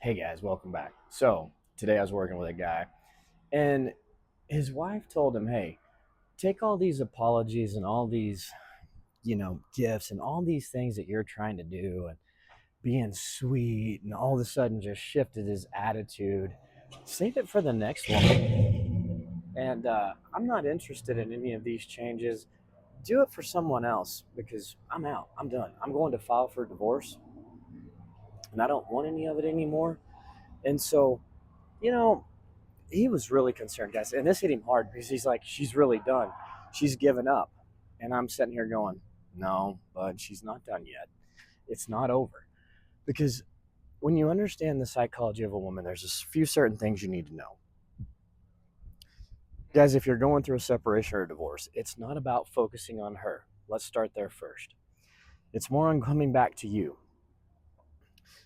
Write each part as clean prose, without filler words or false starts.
Hey guys, welcome back. So, today I was working with a guy, and his wife told him, hey, take all these apologies and all these, gifts and all these things that you're trying to do and being sweet, and all of a sudden just shifted his attitude. Save it for the next woman. And I'm not interested in any of these changes. Do it for someone else because I'm out. I'm done. I'm going to file for divorce, and I don't want any of it anymore. And so, you know, he was really concerned, guys. And this hit him hard because he's like, she's really done. She's given up. And I'm sitting here going, no, bud, she's not done yet. It's not over. Because when you understand the psychology of a woman, there's a few certain things you need to know. Guys, if you're going through a separation or a divorce, it's not about focusing on her. Let's start there first. It's more on coming back to you.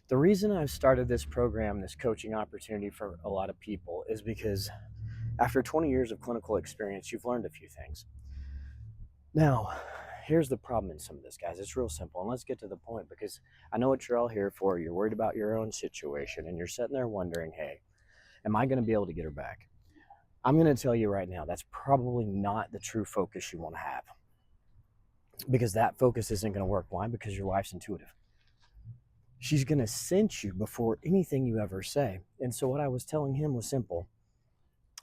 The reason I've started this program, this coaching opportunity for a lot of people, is because after 20 years of clinical experience, you've learned a few things. Now, here's the problem in some of this, guys. It's real simple, and let's get to the point because I know what you're all here for. You're worried about your own situation, and you're sitting there wondering, hey, am I going to be able to get her back? I'm going to tell you right now, that's probably not the true focus you want to have because that focus isn't going to work. Why? Because your wife's intuitive. She's going to sense you before anything you ever say. And so what I was telling him was simple.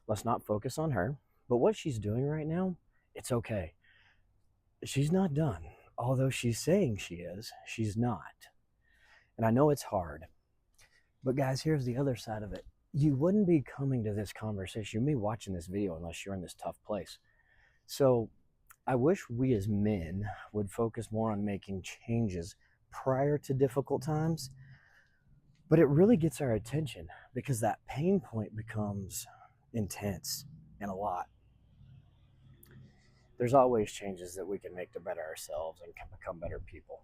Let's not focus on her, but what she's doing right now, it's okay. She's not done. Although she's saying she is, she's not. And I know it's hard. But guys, here's the other side of it. You wouldn't be coming to this conversation, you'd be watching this video unless you're in this tough place. So I wish we as men would focus more on making changes prior to difficult times. But it really gets our attention because that pain point becomes intense and a lot. There's always changes that we can make to better ourselves and can become better people.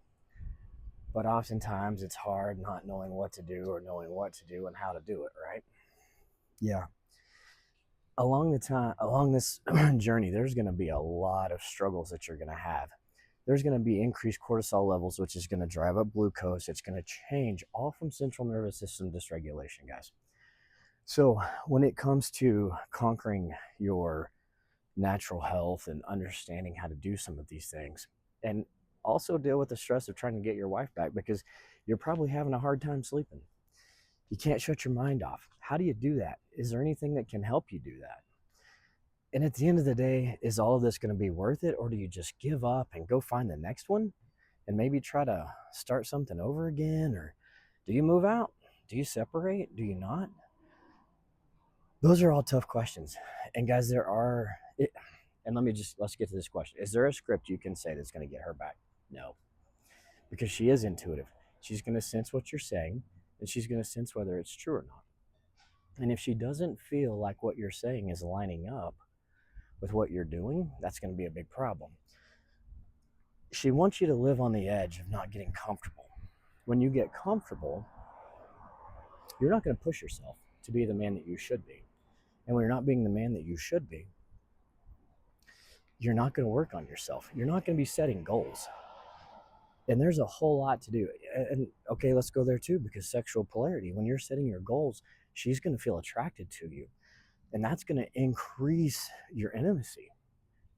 But oftentimes it's hard not knowing what to do or knowing what to do and how to do it, right? Yeah. Along this journey, there's going to be a lot of struggles that you're going to have. There's going to be increased cortisol levels, which is going to drive up glucose. It's going to change all from central nervous system dysregulation, guys. So when it comes to conquering your natural health and understanding how to do some of these things, and also deal with the stress of trying to get your wife back because you're probably having a hard time sleeping. You can't shut your mind off. How do you do that? Is there anything that can help you do that? And at the end of the day, is all of this going to be worth it, or do you just give up and go find the next one and maybe try to start something over again? Or do you move out? Do you separate? Do you not? Those are all tough questions. And guys, and let's get to this question. Is there a script you can say that's going to get her back? No, because she is intuitive. She's going to sense what you're saying, and she's going to sense whether it's true or not. And if she doesn't feel like what you're saying is lining up with what you're doing, that's going to be a big problem. She wants you to live on the edge of not getting comfortable. When you get comfortable, you're not going to push yourself to be the man that you should be. And when you're not being the man that you should be, you're not going to work on yourself. You're not going to be setting goals. And there's a whole lot to do. And okay, let's go there too, because sexual polarity, when you're setting your goals, she's going to feel attracted to you. And that's going to increase your intimacy.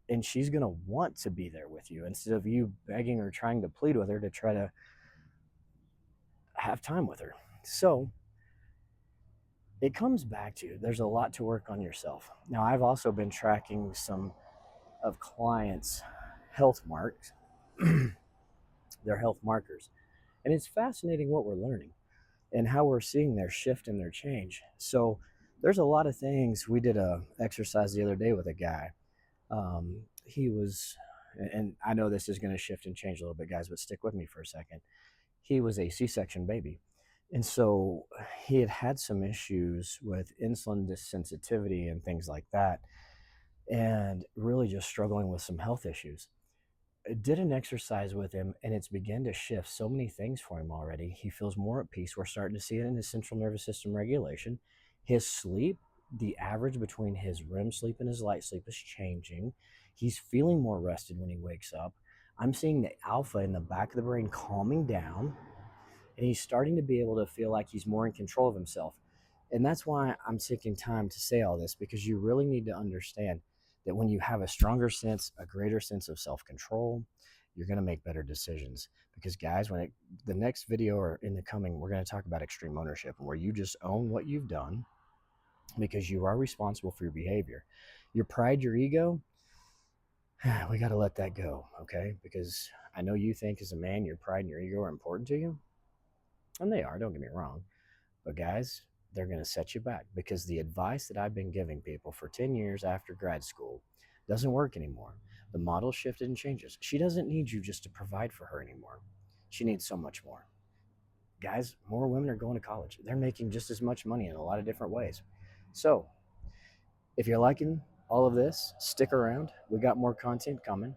And she's going to want to be there with you instead of you begging or trying to plead with her to try to have time with her. So it comes back to there's a lot to work on yourself. Now, I've also been tracking some of clients' health marks, their health markers. And it's fascinating what we're learning and how we're seeing their shift and their change. So there's a lot of things. We did a exercise the other day with a guy. He was, and I know this is going to shift and change a little bit, guys, but stick with me for a second. He was a C-section baby. And so he had had some issues with insulin sensitivity and things like that, and really just struggling with some health issues. I did an exercise with him, and it's begun to shift so many things for him already. He feels more at peace. We're starting to see it in his central nervous system regulation. His sleep, the average between his REM sleep and his light sleep is changing. He's feeling more rested when he wakes up. I'm seeing the alpha in the back of the brain calming down. And he's starting to be able to feel like he's more in control of himself. And that's why I'm taking time to say all this, because you really need to understand that when you have a stronger sense, a greater sense of self control, you're going to make better decisions. Because, guys, the next video or in the coming, we're going to talk about extreme ownership, where you just own what you've done because you are responsible for your behavior. Your pride, your ego, we got to let that go, okay? Because I know you think as a man, your pride and your ego are important to you, and they are, don't get me wrong. But guys, they're going to set you back, because the advice that I've been giving people for 10 years after grad school doesn't work anymore. The model shifted and changes. She doesn't need you just to provide for her anymore. She needs so much more. Guys, more women are going to college. They're making just as much money in a lot of different ways. So, if you're liking all of this, stick around. We got more content coming.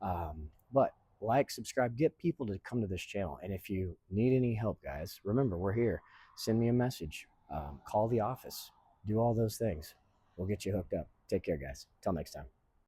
But like, subscribe, get people to come to this channel. And if you need any help, guys, remember, we're here. Send me a message, call the office, do all those things. We'll get you hooked up. Take care, guys. Till next time.